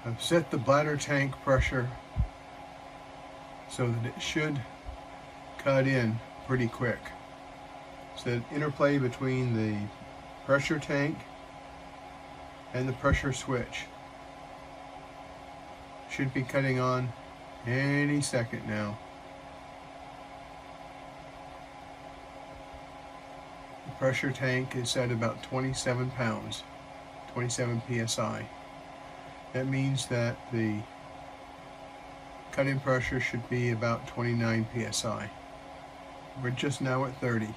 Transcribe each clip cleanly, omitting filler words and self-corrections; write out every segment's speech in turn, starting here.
I've set the bladder tank pressure so that it should cut in pretty quick. So that interplay between the pressure tank and the pressure switch should be cutting on any second now. The pressure tank is at about 27 pounds, 27 psi. That means that the cutting pressure should be about 29 psi. We're just now at 30.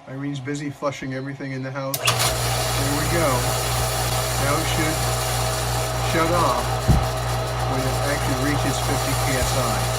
Irene's busy flushing everything in the house. There we go. Now it should shut off when it actually reaches 50 psi.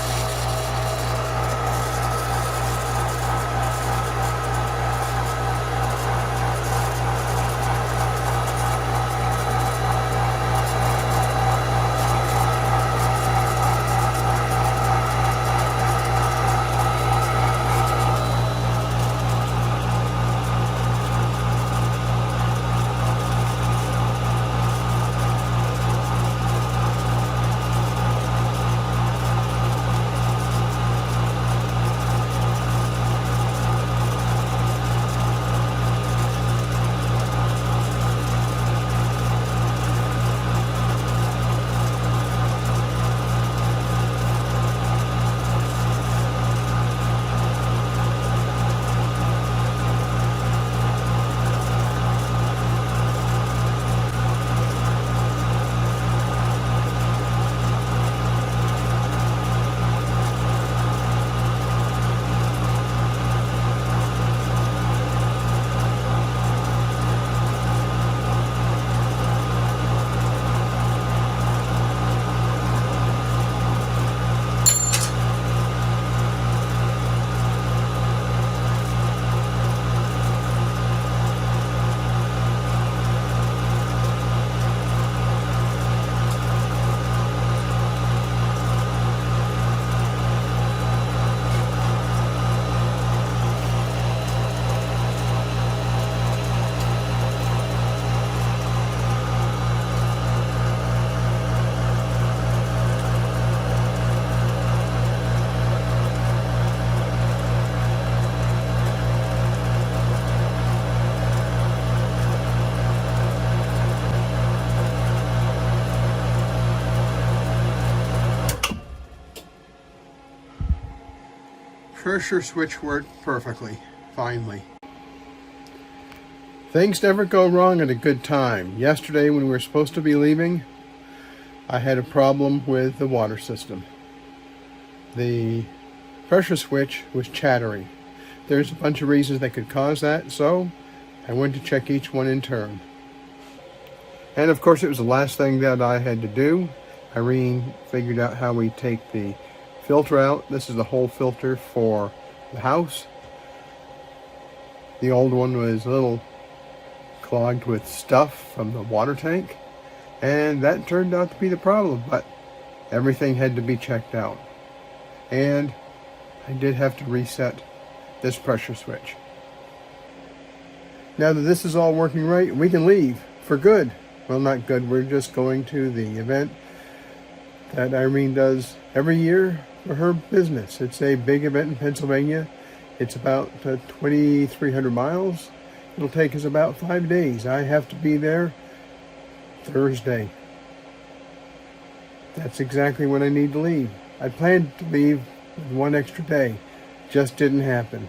Pressure switch worked perfectly, finally. Things never go wrong at a good time. Yesterday when we were supposed to be leaving, I had a problem with the water system. The pressure switch was chattering. There's a bunch of reasons that could cause that, so I went to check each one in turn. And of course it was the last thing that I had to do. Irene figured out how we take the filter out. This is the whole filter for the house. The old one was a little clogged with stuff from the water tank, and that turned out to be the problem, but everything had to be checked out. And I did have to reset this pressure switch. Now that this is all working right, we can leave for good. Well, not good, we're just going to the event that Irene does every year for her business. It's a big event in Pennsylvania. It's about 2,300 miles. It'll take us about 5 days. I have to be there Thursday. That's exactly when I need to leave. I planned to leave with 1 extra day. Just didn't happen.